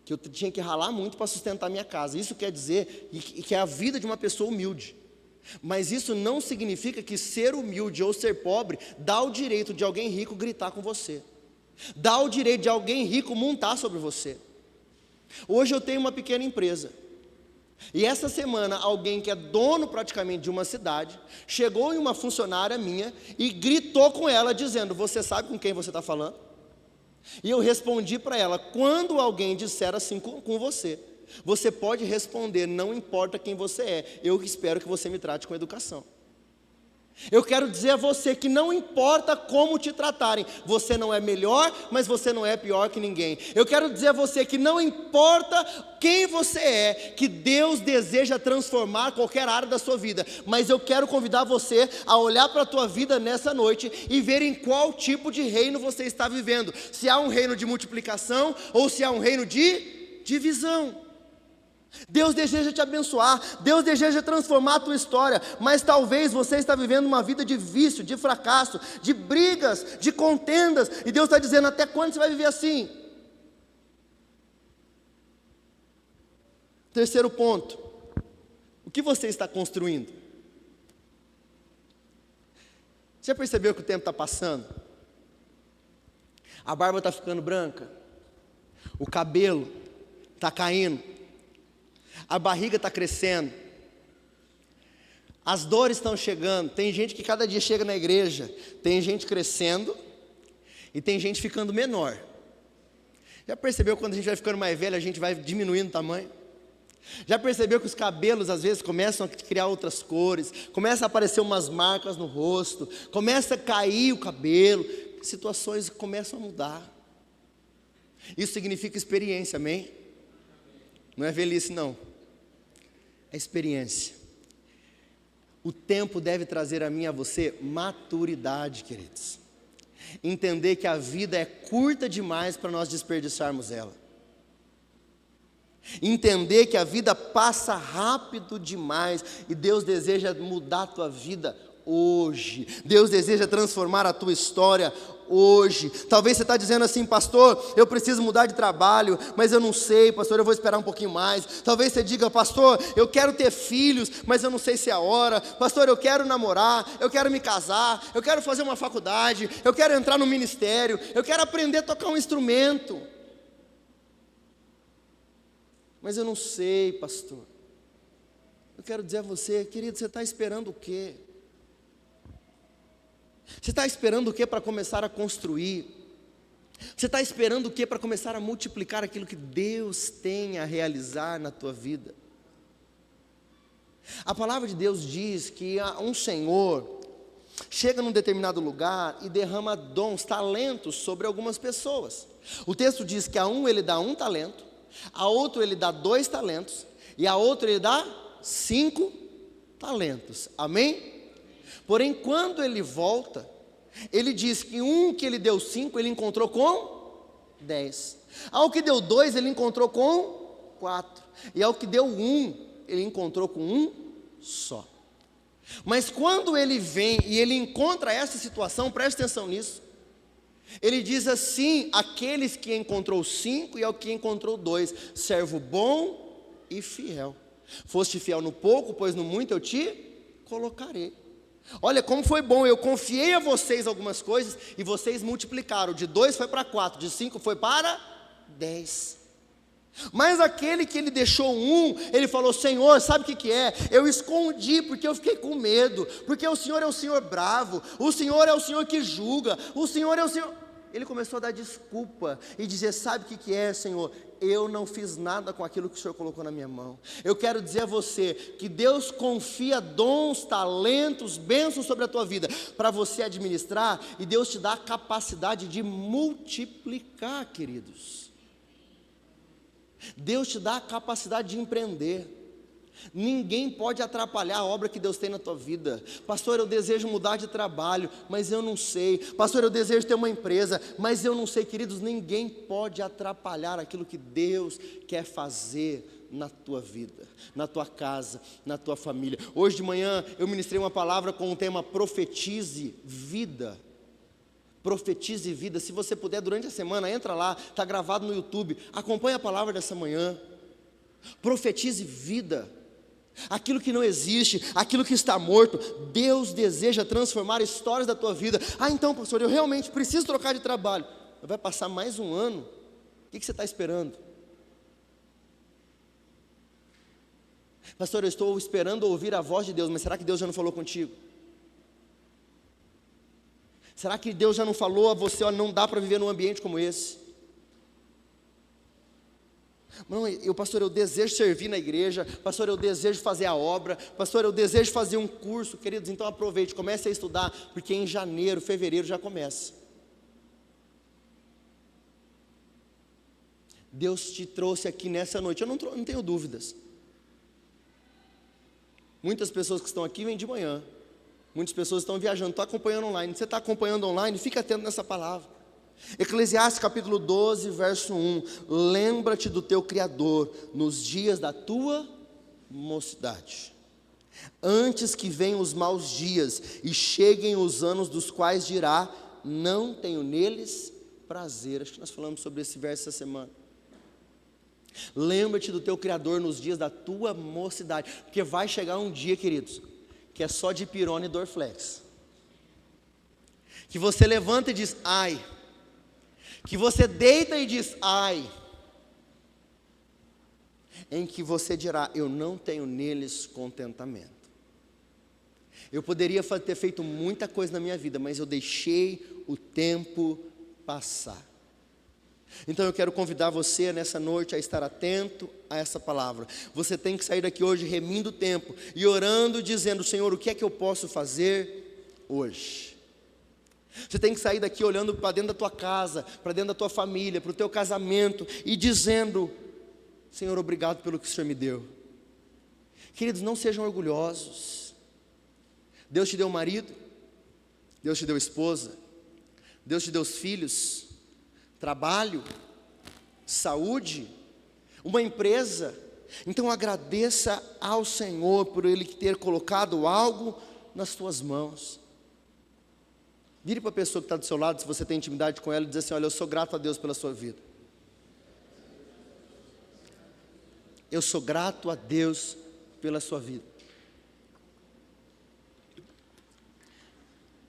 que eu tinha que ralar muito para sustentar minha casa. Isso quer dizer que é a vida de uma pessoa humilde. Mas isso não significa que ser humilde ou ser pobre dá o direito de alguém rico gritar com você, dá o direito de alguém rico montar sobre você. Hoje eu tenho uma pequena empresa, e essa semana alguém que é dono praticamente de uma cidade chegou em uma funcionária minha e gritou com ela dizendo: você sabe com quem você está falando? E eu respondi para ela: quando alguém disser assim com você, você pode responder: não importa quem você é, eu espero que você me trate com educação. Eu quero dizer a você que não importa como te tratarem, você não é melhor, mas você não é pior que ninguém. Eu quero dizer a você que não importa quem você é, que Deus deseja transformar qualquer área da sua vida. Mas eu quero convidar você a olhar para a tua vida nessa noite e ver em qual tipo de reino você está vivendo. Se há um reino de multiplicação ou se há um reino de divisão. Deus deseja te abençoar, Deus deseja transformar a tua história, mas talvez você está vivendo uma vida de vício, de fracasso, de brigas, de contendas, e Deus está dizendo: até quando você vai viver assim? Terceiro ponto: o que você está construindo? Você já percebeu que o tempo está passando? A barba está ficando branca, o cabelo está caindo, a barriga está crescendo, as dores estão chegando. Tem gente que cada dia chega na igreja, tem gente crescendo e tem gente ficando menor. Já percebeu quando a gente vai ficando mais velho, a gente vai diminuindo o tamanho? Já percebeu que os cabelos às vezes começam a criar outras cores, começa a aparecer umas marcas no rosto, começa a cair o cabelo, situações começam a mudar. Isso significa experiência, amém? Não é velhice não, é experiência. O tempo deve trazer a mim e a você maturidade, queridos. Entender que a vida é curta demais para nós desperdiçarmos ela. Entender que a vida passa rápido demais e Deus deseja mudar a tua vida hoje. Deus deseja transformar a tua história hoje. Talvez você está dizendo assim: pastor, eu preciso mudar de trabalho, mas eu não sei, pastor, eu vou esperar um pouquinho mais. Talvez você diga: pastor, eu quero ter filhos, mas eu não sei se é a hora. Pastor, eu quero namorar, eu quero me casar, eu quero fazer uma faculdade, eu quero entrar no ministério, eu quero aprender a tocar um instrumento, mas eu não sei, pastor. Eu quero dizer a você, querido, você está esperando o quê? Você está esperando o que para começar a construir? Você está esperando o que para começar a multiplicar aquilo que Deus tem a realizar na tua vida? A palavra de Deus diz que um senhor chega num determinado lugar e derrama dons, talentos sobre algumas pessoas. O texto diz que a um ele dá 1 talento, a outro ele dá 2 talentos e a outro ele dá 5 talentos, amém? Porém, quando ele volta, ele diz que que ele deu 5, ele encontrou com 10. Ao que deu 2, ele encontrou com 4. E ao que deu 1, ele encontrou com 1 só. Mas quando ele vem e ele encontra essa situação, preste atenção nisso. Ele diz assim: aqueles que encontrou 5 e ao que encontrou 2, servo bom e fiel. Foste fiel no pouco, pois no muito eu te colocarei. Olha como foi bom, eu confiei a vocês algumas coisas e vocês multiplicaram. De 2 foi para 4, de 5 foi para 10. Mas aquele que ele deixou 1, ele falou: Senhor, sabe o que é? Eu escondi porque eu fiquei com medo, porque o Senhor é o Senhor bravo, o Senhor é o Senhor que julga, o Senhor é o Senhor... Ele começou a dar desculpa e dizer: sabe o que é, Senhor? Eu não fiz nada com aquilo que o Senhor colocou na minha mão. Eu quero dizer a você que Deus confia dons, talentos, bênçãos sobre a tua vida para você administrar, e Deus te dá a capacidade de multiplicar, queridos. Deus te dá a capacidade de empreender. Ninguém pode atrapalhar a obra que Deus tem na tua vida. Pastor, eu desejo mudar de trabalho, mas eu não sei. Pastor, eu desejo ter uma empresa, mas eu não sei. Queridos, ninguém pode atrapalhar aquilo que Deus quer fazer na tua vida, na tua casa, na tua família. Hoje de manhã eu ministrei uma palavra com o tema profetize vida. Profetize vida. Se você puder, durante a semana, entra lá, está gravado no YouTube, acompanha a palavra dessa manhã. Profetize vida. Aquilo que não existe, aquilo que está morto, Deus deseja transformar histórias da tua vida. Então, pastor, eu realmente preciso trocar de trabalho. Vai passar mais um ano, o que você está esperando? Pastor, eu estou esperando ouvir a voz de Deus, mas será que Deus já não falou contigo? Será que Deus já não falou a você: ó, não dá para viver num ambiente como esse? Não, pastor, eu desejo servir na igreja. Pastor, eu desejo fazer a obra. Pastor, eu desejo fazer um curso. Queridos, então aproveite, comece a estudar, porque em janeiro, fevereiro já começa. Deus te trouxe aqui nessa noite, eu não tenho dúvidas. Muitas pessoas que estão aqui vêm de manhã, muitas pessoas estão viajando, estão acompanhando online. Você está acompanhando online, fica atento nessa palavra. Eclesiastes capítulo 12, verso 1: lembra-te do teu Criador nos dias da tua mocidade, antes que venham os maus dias e cheguem os anos dos quais dirá: não tenho neles prazer. Acho que nós falamos sobre esse verso essa semana. Lembra-te do teu Criador nos dias da tua mocidade, porque vai chegar um dia, queridos, que é só de pirona e Dorflex, que você levanta e diz: ai. Que você deita e diz: ai. Em que você dirá: eu não tenho neles contentamento. Eu poderia ter feito muita coisa na minha vida, mas eu deixei o tempo passar. Então eu quero convidar você nessa noite a estar atento a essa palavra. Você tem que sair daqui hoje remindo o tempo e orando, dizendo: Senhor, o que é que eu posso fazer hoje? Você tem que sair daqui olhando para dentro da tua casa, para dentro da tua família, para o teu casamento, e dizendo: Senhor, obrigado pelo que o Senhor me deu. Queridos, não sejam orgulhosos. Deus te deu marido, Deus te deu esposa, Deus te deu filhos, trabalho, saúde, uma empresa. Então agradeça ao Senhor por Ele ter colocado algo nas tuas mãos. Vire para a pessoa que está do seu lado, se você tem intimidade com ela, e diz assim: olha, eu sou grato a Deus pela sua vida. Eu sou grato a Deus pela sua vida.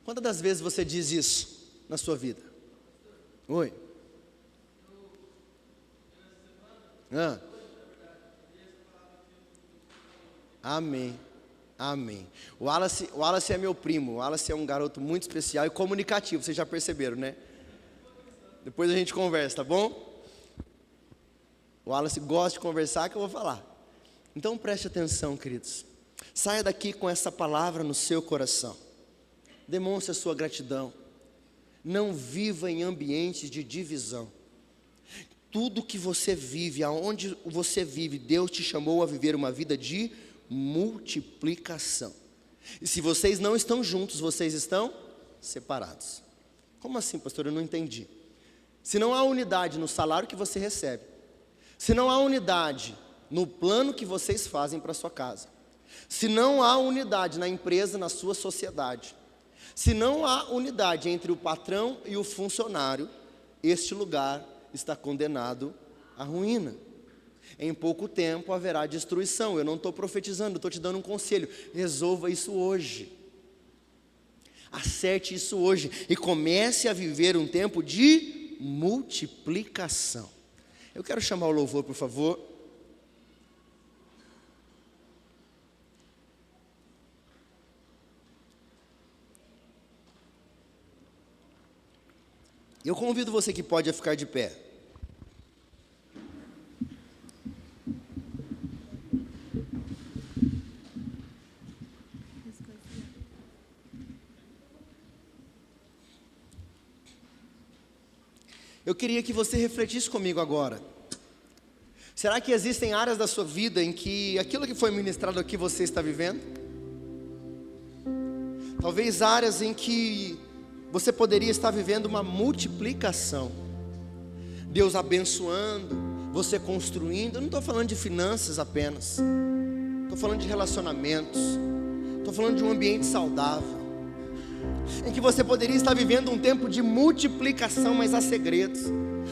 Quantas das vezes você diz isso na sua vida? Oi? Amém. Amém. O Wallace é meu primo. O Wallace é um garoto muito especial e comunicativo, vocês já perceberam, né? Depois a gente conversa, tá bom? O Wallace gosta de conversar, que eu vou falar. Então preste atenção, queridos. Saia daqui com essa palavra no seu coração. Demonstre a sua gratidão. Não viva em ambientes de divisão. Tudo que você vive, aonde você vive, Deus te chamou a viver uma vida de multiplicação. E se vocês não estão juntos, vocês estão separados. Como assim, pastor? Eu não entendi. Se não há unidade no salário que você recebe, se não há unidade no plano que vocês fazem para sua casa, se não há unidade na empresa, na sua sociedade, se não há unidade entre o patrão e o funcionário, este lugar está condenado à ruína. Em pouco tempo haverá destruição. Eu não estou profetizando, estou te dando um conselho. Resolva isso hoje. Acerte isso hoje e comece a viver um tempo de multiplicação. Eu quero chamar o louvor, por favor. Eu convido você que pode a ficar de pé. Eu queria que você refletisse comigo agora. Será que existem áreas da sua vida em que aquilo que foi ministrado aqui você está vivendo? Talvez áreas em que você poderia estar vivendo uma multiplicação. Deus abençoando, você construindo. Eu não estou falando de finanças apenas. Estou falando de relacionamentos. Estou falando de um ambiente saudável, em que você poderia estar vivendo um tempo de multiplicação, mas há segredos,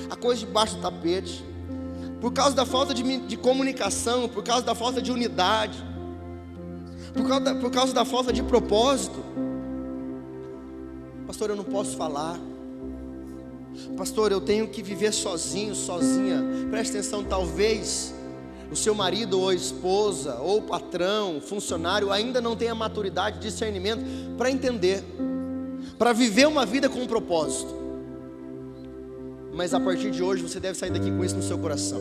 há coisas debaixo do tapete, por causa da falta de comunicação, por causa da falta de unidade, por causa da falta de propósito. Pastor, eu não posso falar. Pastor, eu tenho que viver sozinho, sozinha. Preste atenção, talvez o seu marido ou esposa, ou patrão, funcionário, ainda não tenha maturidade, discernimento para entender, para viver uma vida com um propósito. Mas a partir de hoje você deve sair daqui com isso no seu coração.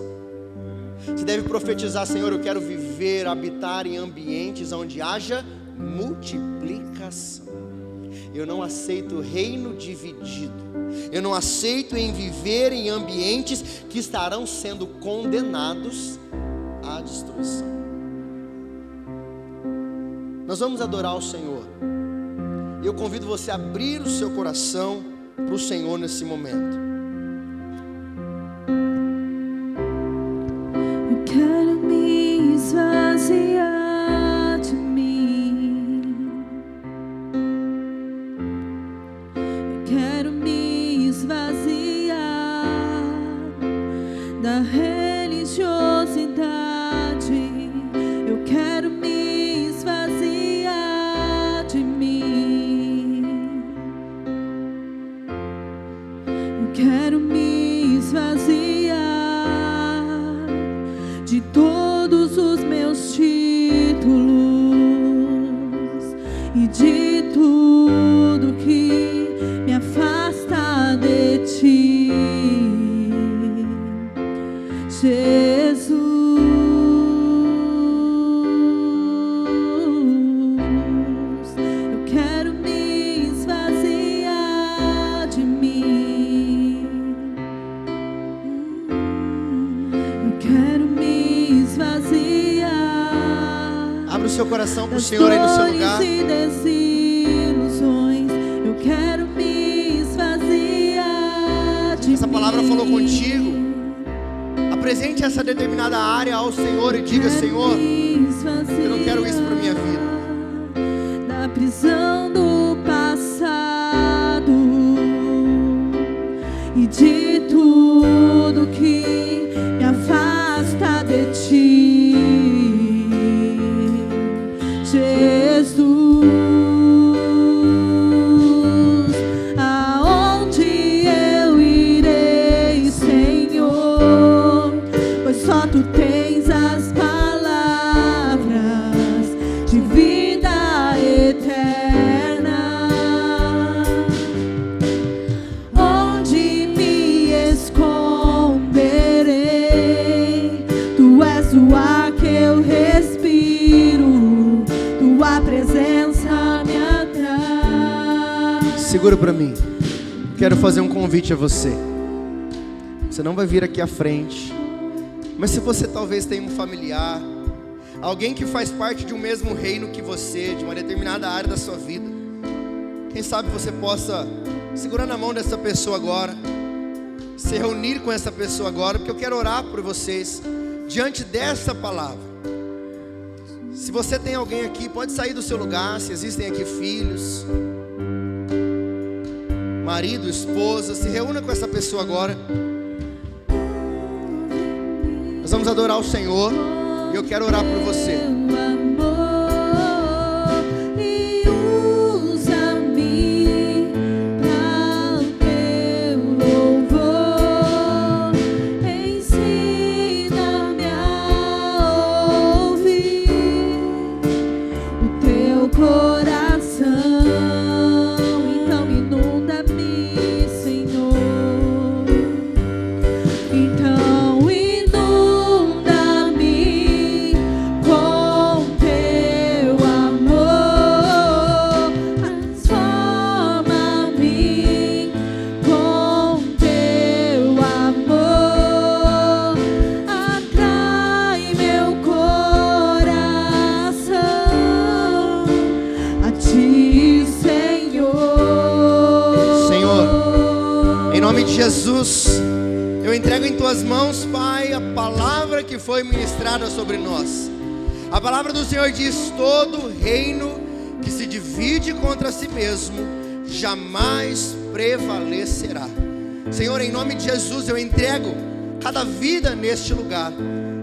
Você deve profetizar: Senhor, eu quero viver, habitar em ambientes onde haja multiplicação. Eu não aceito reino dividido. Eu não aceito em viver em ambientes que estarão sendo condenados à destruição. Nós vamos adorar o Senhor. Eu convido você a abrir o seu coração para o Senhor nesse momento. Eu quero me esvaziar de mim. Eu quero me esvaziar da religiosidade. Eu quero me esvaziar de mim. Eu quero me esvaziar de todos os meus títulos e de tudo que me afasta de ti, Jesus. Eu quero me esvaziar de mim. Eu quero me esvaziar. Abra o seu coração para o Senhor aí no seu lugar. E desilusões. Eu quero me esvaziar de Essa palavra falou mim. contigo. Apresente essa determinada área ao Senhor e diga: Senhor, eu não quero isso para minha vida. Da prisão do passado e de tudo que me afasta de ti, Jesus. Aonde eu irei, Senhor? Pois só tu tens as palavras de vida eterna. Onde me esconderei? Tu és o ar que eu respiro, tua presença me atrai. Segura para mim. Quero fazer um convite a você. Você não vai vir aqui à frente, mas se você talvez tenha um familiar, alguém que faz parte de um mesmo reino que você, de uma determinada área da sua vida, quem sabe você possa segurar na mão dessa pessoa agora, se reunir com essa pessoa agora, porque eu quero orar por vocês diante dessa palavra. Se você tem alguém aqui, pode sair do seu lugar. Se existem aqui filhos, marido, esposa, se reúna com essa pessoa agora. Nós vamos adorar o Senhor e eu quero orar por você. Coração, então inunda-me, Senhor. Em nome de Jesus, eu entrego em tuas mãos, Pai, a palavra que foi ministrada sobre nós. A palavra do Senhor diz: todo reino que se divide contra si mesmo jamais prevalecerá. Senhor, em nome de Jesus, eu entrego cada vida neste lugar,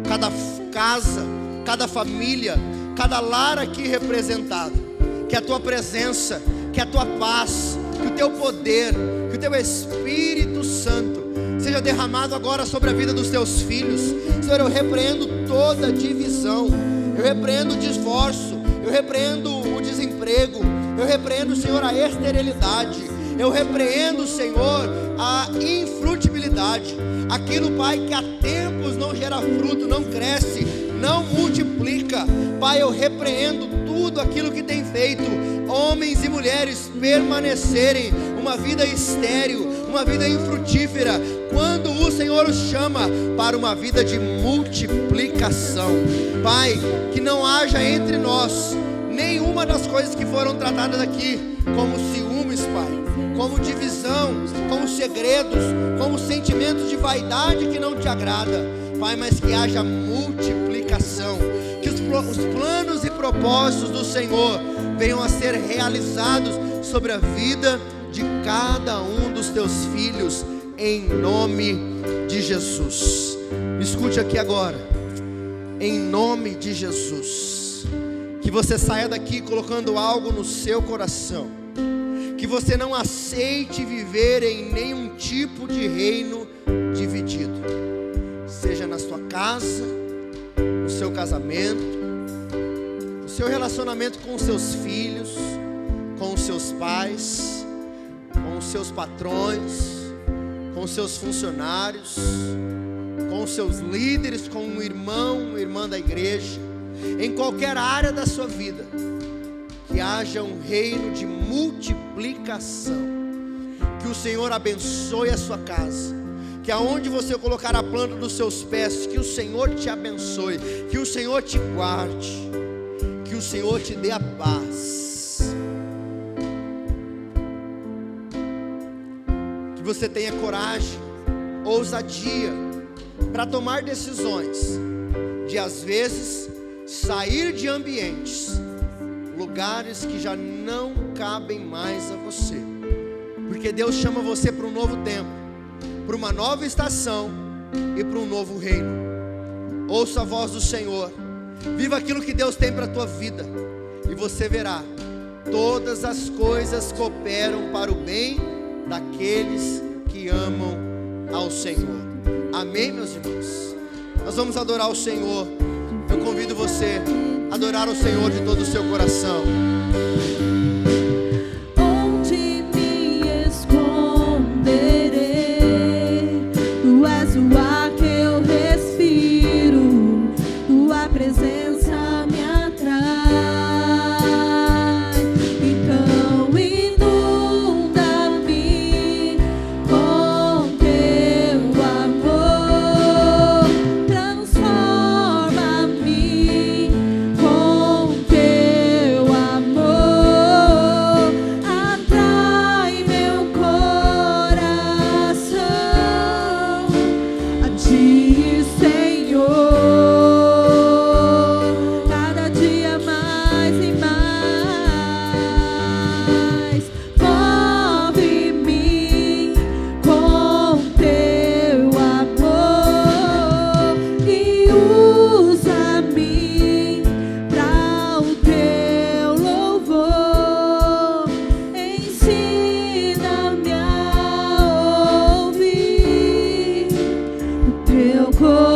cada casa, cada família, cada lar aqui representado. Que a tua presença, que a tua paz, que o teu poder, que o teu Espírito Santo seja derramado agora sobre a vida dos teus filhos. Senhor, eu repreendo toda divisão, eu repreendo o divórcio, eu repreendo o desemprego, eu repreendo, Senhor, a esterilidade, eu repreendo, Senhor, a infrutibilidade, aquilo, Pai, que há tempos não gera fruto, não cresce, não multiplica. Pai, eu repreendo tudo aquilo que tem feito homens e mulheres permanecerem uma vida estéril, uma vida infrutífera, quando o Senhor os chama para uma vida de multiplicação. Pai, que não haja entre nós nenhuma das coisas que foram tratadas aqui, como ciúmes, Pai, como divisão, como segredos, como sentimentos de vaidade que não te agrada, Pai, mas que haja multiplicação, que os planos e propósitos do Senhor venham a ser realizados sobre a vida de cada um dos teus filhos, em nome de Jesus. Me escute aqui agora, em nome de Jesus, que você saia daqui colocando algo no seu coração, que você não aceite viver em nenhum tipo de reino dividido, seja na sua casa, no seu casamento, no seu relacionamento com os seus filhos, com os seus pais, com os seus patrões, com os seus funcionários, com os seus líderes, com um irmão, uma irmã da igreja, em qualquer área da sua vida, que haja um reino de multiplicação, que o Senhor abençoe a sua casa, que aonde você colocar a planta dos seus pés, que o Senhor te abençoe, que o Senhor te guarde, que o Senhor te dê a paz, que você tenha coragem, ousadia, para tomar decisões, de às vezes sair de ambientes, lugares que já não cabem mais a você, porque Deus chama você para um novo tempo, para uma nova estação e para um novo reino. Ouça a voz do Senhor, viva aquilo que Deus tem para a tua vida, e você verá, todas as coisas cooperam para o bem daqueles que amam ao Senhor. Amém, meus irmãos? Nós vamos adorar o Senhor. Eu convido você a adorar o Senhor de todo o seu coração. Onde me esconderei? Tu és o ar que eu respiro, tua presença me atrai. Então inunda-me com teu amor, transforma-me com teu amor, atrai meu coração a ti, Senhor, cada dia mais e mais. Move-me com teu amor e usa-me para o teu louvor. Ensina-me a ouvir o teu coração.